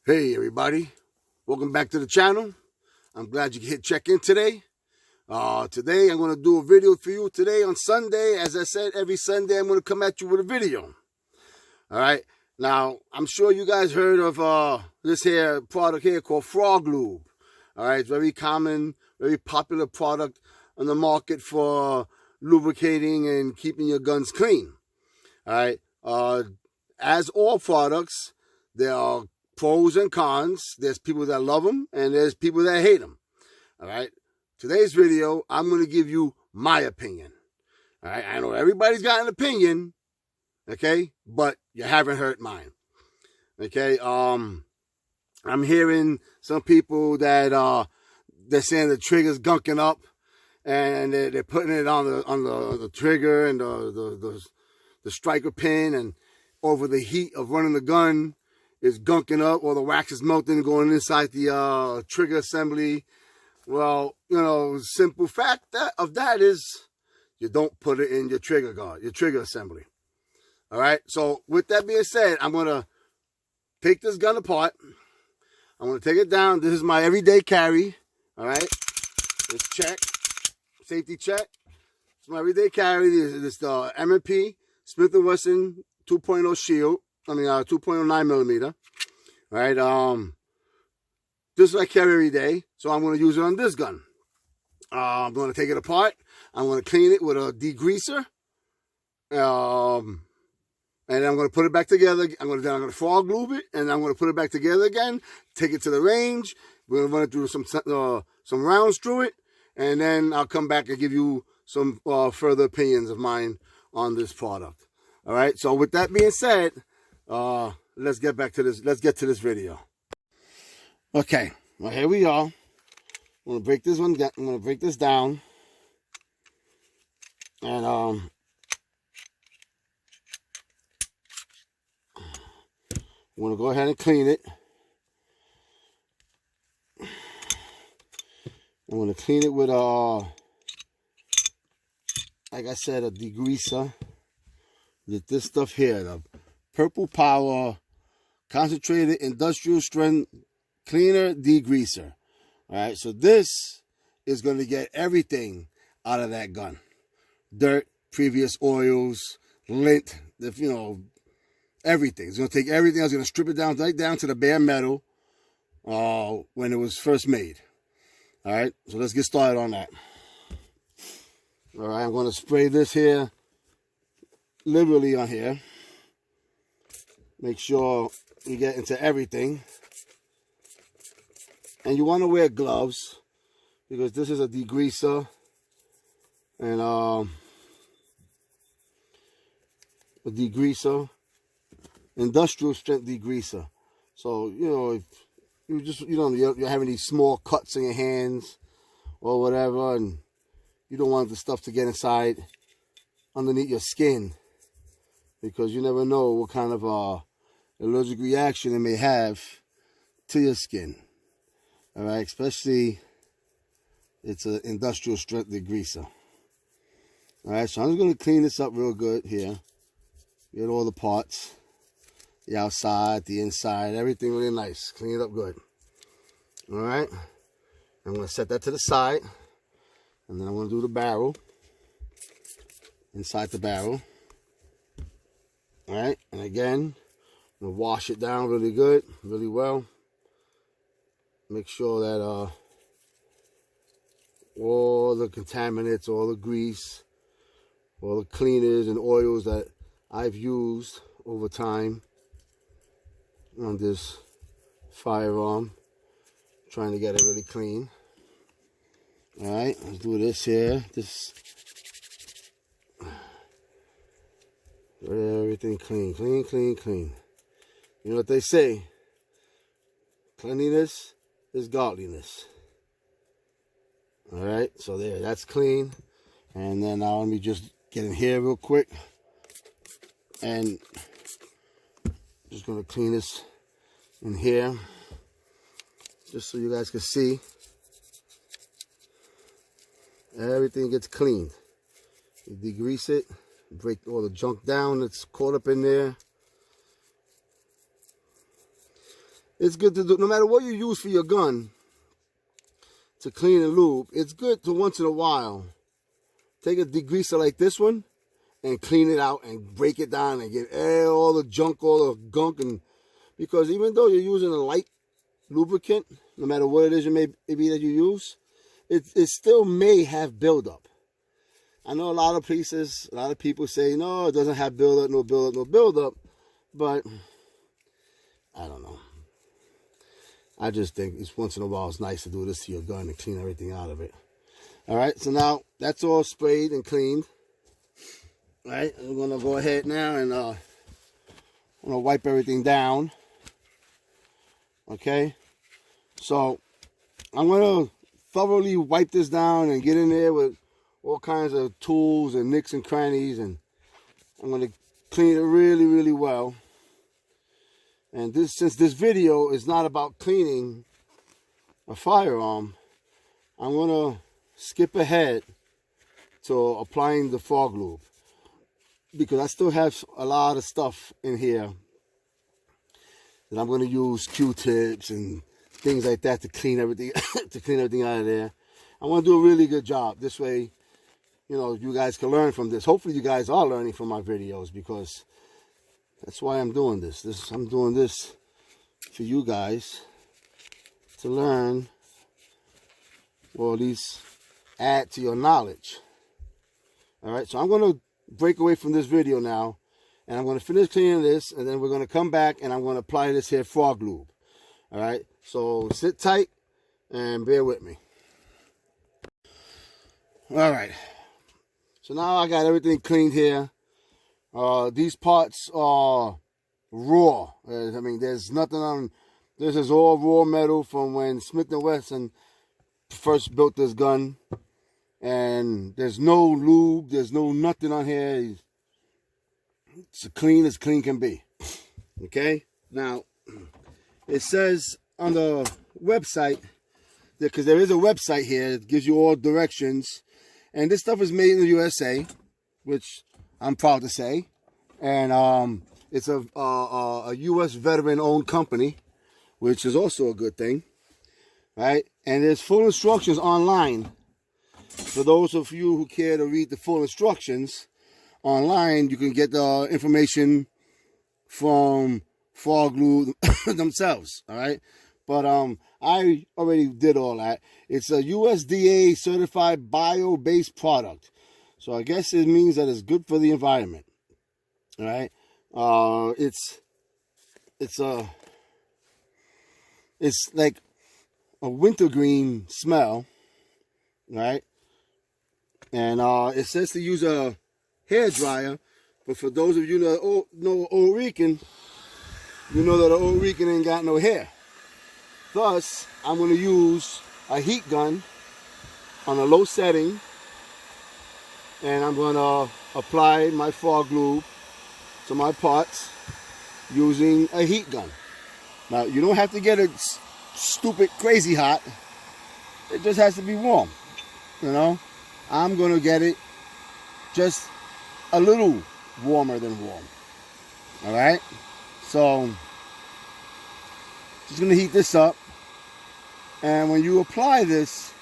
Hey everybody, welcome back to the channel. I'm glad you hit check in today. Today I'm going to do a video for you today on Sunday. As I said, every Sunday I'm going to come at you with a video. Alright, now I'm sure you guys heard of this here product here called Frog Lube. Alright, it's very common, very popular product on the market for lubricating and keeping your guns clean. Alright, as all products, there are pros and cons. There's people that love them and there's people that hate them. All right. Today's video, I'm going to give you my opinion. All right. I know everybody's got an opinion. Okay. But you haven't heard mine. Okay. I'm hearing some people that, they're saying the trigger's gunking up and they're putting it on the trigger and the striker pin, and over the heat of running the gun is gunking up, or the wax is melting and going inside the trigger assembly. Well, you know, simple fact of that is you don't put it in your trigger guard, your trigger assembly. All right. So with that being said, I'm going to take this gun apart. I'm going to take it down. This is my everyday carry. All right. Let's check. Safety check. It's my everyday carry. This is the M&P Smith & Wesson 2.0 shield. 2.09 millimeter. All right. This is what I carry every day, so I'm going to use it on this gun. I'm going to take it apart. I'm going to clean it with a degreaser. And then I'm going to put it back together. I'm going to frog lube it, and I'm going to put it back together again. Take it to the range. We're going to run it through some rounds through it, and then I'll come back and give you some further opinions of mine on this product. All right. So with that being said, let's get back to this. Let's get to this video. Okay, well, here we are. I'm gonna break this one. I'm gonna break this down, and I'm gonna go ahead and clean it. I'm gonna clean it with like I said, a degreaser. With this stuff here, the Purple Power Concentrated Industrial Strength Cleaner Degreaser. All right, so this is going to get everything out of that gun. Dirt, previous oils, lint, everything. It's going to take everything. I was going to strip it down right down to the bare metal when it was first made. All right, so let's get started on that. All right, I'm going to spray this here liberally on here. Make sure you get into everything. And you want to wear gloves because this is a degreaser, and a degreaser, industrial strength degreaser. So, you know, if you're having these small cuts in your hands or whatever, and you don't want the stuff to get inside underneath your skin, because you never know what kind of allergic reaction it may have to your skin. All right, especially it's an industrial strength degreaser. All right, so I'm just going to clean this up real good here. Get all the parts, the outside, the inside, everything really nice. Clean it up good. All right, I'm going to set that to the side, and then I'm going to do the barrel, inside the barrel. All right, and again, I'm going to wash it down really good, really well. Make sure that all the contaminants, all the grease, all the cleaners and oils that I've used over time on this firearm, trying to get it really clean. All right, let's do this here. Everything clean, clean, clean, clean. You know what they say? Cleanliness is godliness. All right, so there, that's clean. And then now let me just get in here real quick, and just gonna clean this in here, just so you guys can see everything gets cleaned. You degrease it, break all the junk down that's caught up in there. it's good to do, no matter what you use for your gun to clean and lube, it's good to once in a while take a degreaser like this one and clean it out and break it down and get all the junk, all the gunk. And because even though you're using a light lubricant, no matter what it is may be that you use, it still may have buildup. I know a lot of people say, no, it doesn't have buildup, no buildup, no buildup. But I don't know. I just think it's once in a while it's nice to do this to your gun and clean everything out of it. All right, so now that's all sprayed and cleaned. All right, I'm gonna go ahead now and I'm gonna wipe everything down. Okay, so I'm gonna thoroughly wipe this down and get in there with all kinds of tools and nicks and crannies, and I'm gonna clean it really, really well. And since this video is not about cleaning a firearm, I'm gonna skip ahead to applying the Frog Lube, because I still have a lot of stuff in here that I'm going to use Q-tips and things like that to clean everything out of there. I want to do a really good job. This way, you know, you guys can learn from this. Hopefully you guys are learning from my videos, because that's why I'm doing this. I'm doing this for you guys to learn, or at least add to your knowledge. All right, so I'm going to break away from this video now, and I'm going to finish cleaning this, and then we're going to come back and I'm going to apply this here Frog Lube. All right, so sit tight and bear with me. All right, so now I got everything cleaned here. These parts are raw. I mean, there's nothing on. This is all raw metal from when Smith & Wesson first built this gun. And there's no lube, there's no nothing on here. It's as clean can be. Okay? Now, it says on the website, because there is a website here that gives you all directions. And this stuff is made in the USA, which I'm proud to say. And it's a US veteran-owned company, which is also a good thing. Right? And there's full instructions online. For those of you who care to read the full instructions online, you can get the information from Frog Lube themselves, all right? But I already did all that. It's a USDA certified bio-based product. So I guess it means that it's good for the environment, all right? It's like a wintergreen smell, right? And it says to use a hair dryer, but for those of you that know Old Rican, you know that an Old Rican ain't got no hair. Thus, I'm going to use a heat gun on a low setting, and I'm going to apply my Frog Lube to my parts using a heat gun. Now, you don't have to get it stupid crazy hot. It just has to be warm, you know. I'm going to get it just a little warmer than warm. All right? So, just going to heat this up. And when you apply this,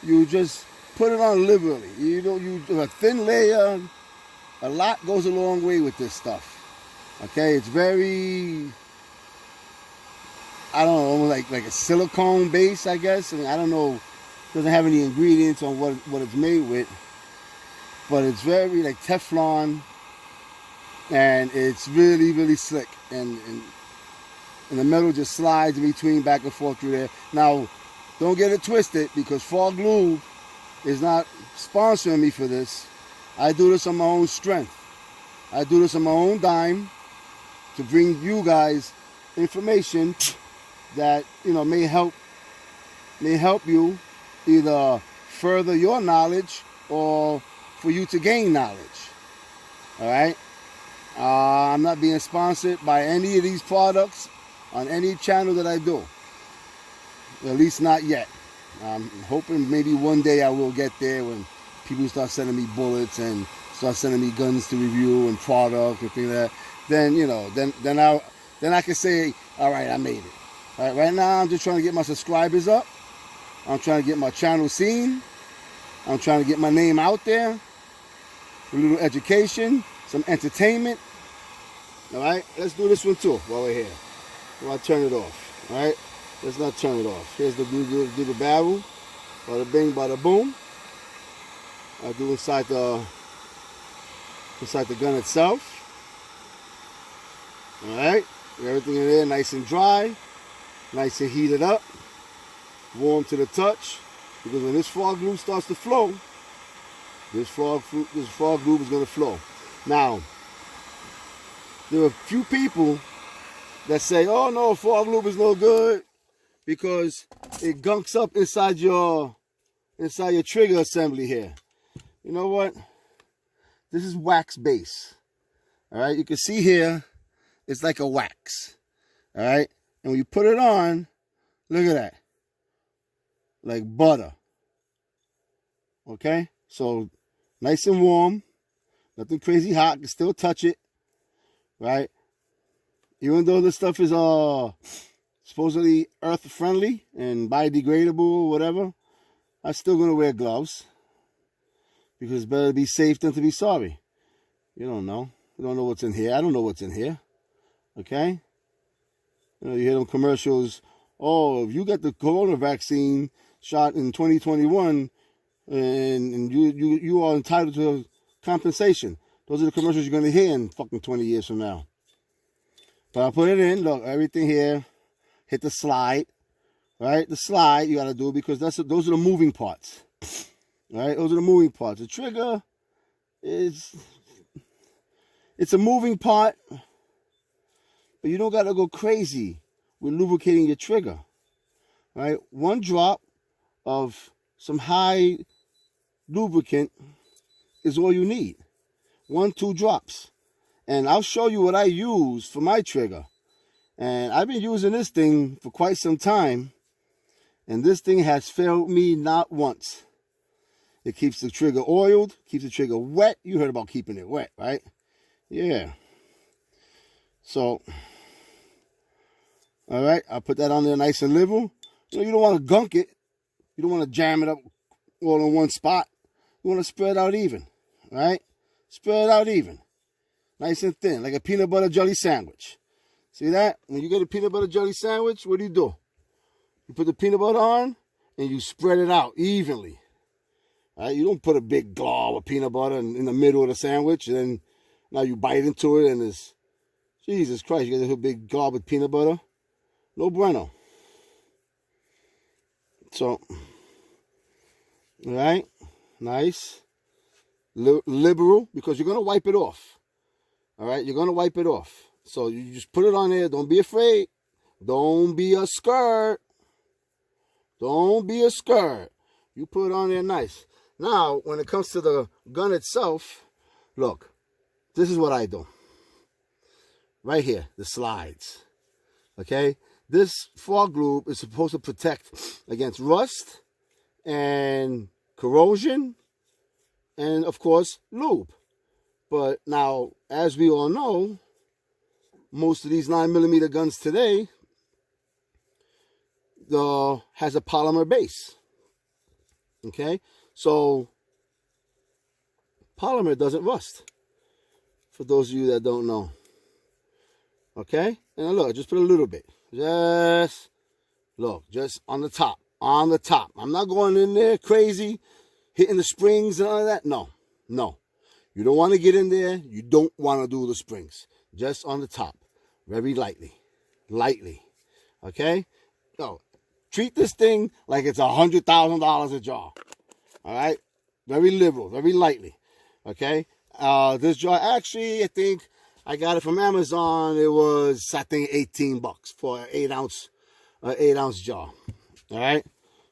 you just put it on liberally. You do a thin layer. A lot goes a long way with this stuff. Okay? It's very, I don't know, like a silicone base, I guess. I mean, I don't know. Doesn't have any ingredients on what it's made with, but it's very like Teflon, and it's really, really slick, and the metal just slides in between, back and forth through there. Now, don't get it twisted, because Frog Lube is not sponsoring me for this. I do this on my own strength. I do this on my own dime to bring you guys information that, you know, may help you either further your knowledge or for you to gain knowledge. All right? I'm not being sponsored by any of these products on any channel that I do. At least not yet. I'm hoping maybe one day I will get there, when people start sending me bullets and start sending me guns to review and product and things like that. Then, you know, then I can say, all right, I made it. All right, right now I'm just trying to get my subscribers up. I'm trying to get my channel seen. I'm trying to get my name out there. A little education, some entertainment. All right, let's do this one too while we're here. I'll turn it off. All right, let's not turn it off. Here's the do the barrel. Bada bing, bada boom. I'll do inside the gun itself. All right, everything in there nice and dry, nice and heated up, warm to the touch. Because when this frog lube starts to flow, this frog lube is going to flow. Now, there are a few people that say, "Oh no, frog lube is no good because it gunks up inside your trigger assembly here." You know what? This is wax base. All right, you can see here, it's like a wax. All right, and when you put it on, look at that. Like butter. Okay, so nice and warm, nothing crazy hot, can still touch it, right? Even though this stuff is supposedly earth friendly and biodegradable or whatever, I'm still gonna wear gloves because it's better to be safe than to be sorry. You don't know. You don't know what's in here. I don't know what's in here. Okay? You know, you hear them commercials. Oh, if you got the corona vaccine shot in 2021, and you are entitled to compensation. Those are the commercials you're going to hear in fucking 20 years from now. But I put it in. Look, everything here. Hit the slide. Right? The slide you got to do because those are the moving parts. Right? Those are the moving parts. The trigger is... It's a moving part. But you don't got to go crazy with lubricating your trigger. Right? One drop of some high lubricant is all you need. 1-2 drops. And I'll show you what I use for my trigger. And I've been using this thing for quite some time. And this thing has failed me not once. It keeps the trigger oiled, keeps the trigger wet. You heard about keeping it wet, right? Yeah. So, all right, I'll put that on there nice and liberal. You know, you don't want to gunk it. You don't want to jam it up all in one spot. You want to spread out even, right? Spread out even. Nice and thin, like a peanut butter jelly sandwich. See that? When you get a peanut butter jelly sandwich, what do? You put the peanut butter on, and you spread it out evenly. All right? You don't put a big glob of peanut butter in the middle of the sandwich, and then now you bite into it, and it's, Jesus Christ, you get a big glob of peanut butter. No bueno. So, all right, nice, liberal, because you're going to wipe it off. All right, you're going to wipe it off. So you just put it on there. Don't be afraid. Don't be a skirt. Don't be a skirt. You put it on there nice. Now, when it comes to the gun itself, look, this is what I do. Right here, the slides. Okay? This Frog Lube is supposed to protect against rust and corrosion and, of course, lube. But now, as we all know, most of these 9mm guns today has a polymer base. Okay? So, polymer doesn't rust. For those of you that don't know. Okay? And look, just put a little bit. Just, look, just on the top. On the top. I'm not going in there crazy, hitting the springs and all of that. No. No. You don't want to get in there. You don't want to do the springs. Just on the top. Very lightly. Lightly. Okay? So, treat this thing like it's $100,000 a jar. All right? Very liberal. Very lightly. Okay? This jar, actually, I think I got it from Amazon. It was, I think, $18 for an 8-ounce jar. All right?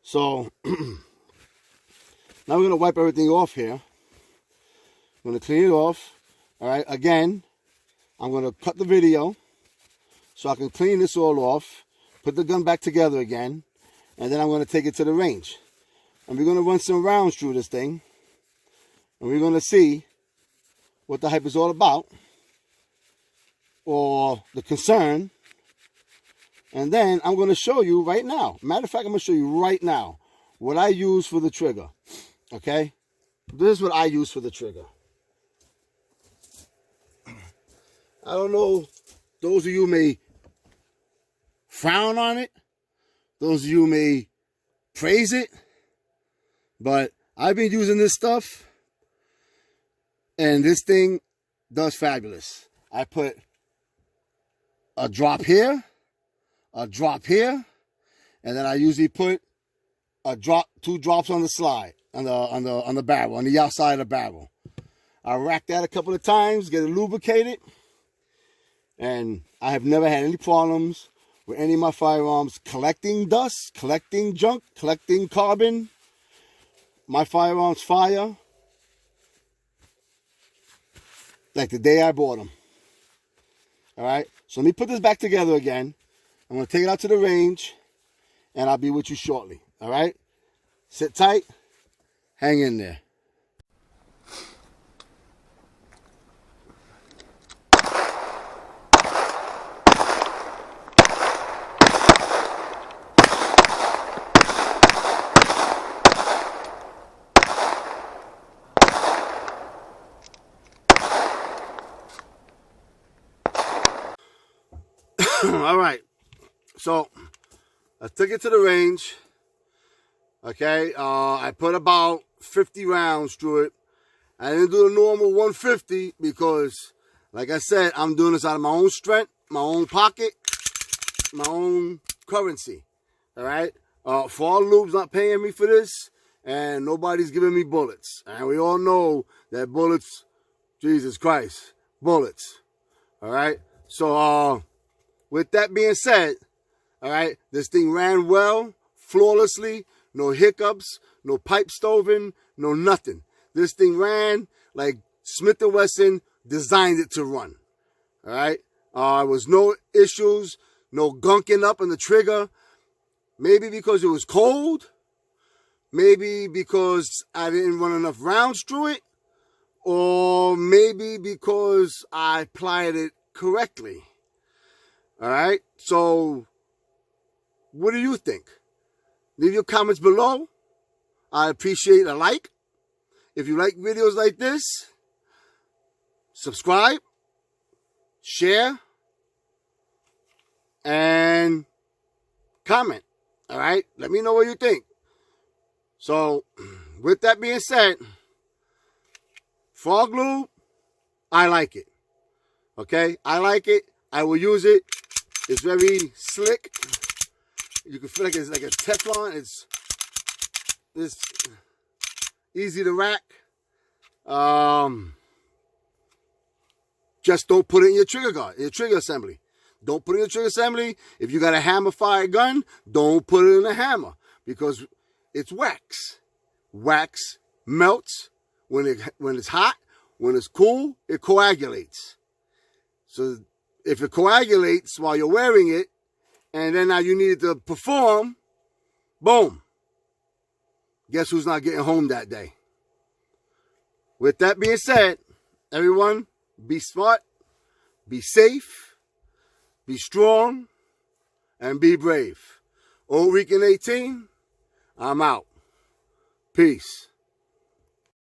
So, now we're going to wipe everything off here. I'm going to clean it off. All right? Again, I'm going to cut the video so I can clean this all off, put the gun back together again, and then I'm going to take it to the range. And we're going to run some rounds through this thing, and we're going to see what the hype is all about, or the concern, And then I'm going to show you right now. Matter of fact, I'm going to show you right now what I use for the trigger. Okay? This is what I use for the trigger. I don't know, those of you may frown on it. Those of you may praise it. But I've been using this stuff, and this thing does fabulous. I put a drop here, and then I usually put a drop, 2 drops on the slide, on the barrel, on the outside of the barrel. I rack that a couple of times, get it lubricated, and I have never had any problems with any of my firearms collecting dust, collecting junk, collecting carbon. My firearms fire like the day I bought them. All right, so let me put this back together again. I'm going to take it out to the range, and I'll be with you shortly. All right, sit tight, hang in there. All right, so I took it to the range. Okay, I put about 50 rounds through it. I didn't do the normal 150 because, like I said, I'm doing this out of my own strength, my own pocket, my own currency. All right, Frog Lube's not paying me for this, and nobody's giving me bullets. And we all know that bullets, Jesus Christ, bullets. All right, so with that being said, all right, this thing ran well, flawlessly, no hiccups, no pipe stoving, no nothing. This thing ran like Smith & Wesson designed it to run. All right, there was no issues, no gunking up on the trigger. Maybe because it was cold, maybe because I didn't run enough rounds through it, or maybe because I applied it correctly. All right, so what do you think? Leave your comments below. I appreciate a like. If you like videos like this, subscribe, share, and comment. All right, let me know what you think. So, with that being said, Frog Lube, I like it. Okay, I like it. I will use it. It's very slick. You can feel like it's like a Teflon. It's easy to rack. Just don't put it in your trigger guard, in your trigger assembly. Don't put it in your trigger assembly. If you got a hammer fire gun, don't put it in a hammer because it's wax. Wax melts when it's hot. When it's cool, it coagulates. So if it coagulates while you're wearing it, and then now you need it to perform, boom. Guess who's not getting home that day? With that being said, everyone, be smart, be safe, be strong, and be brave. Old Weekend 18, I'm out. Peace.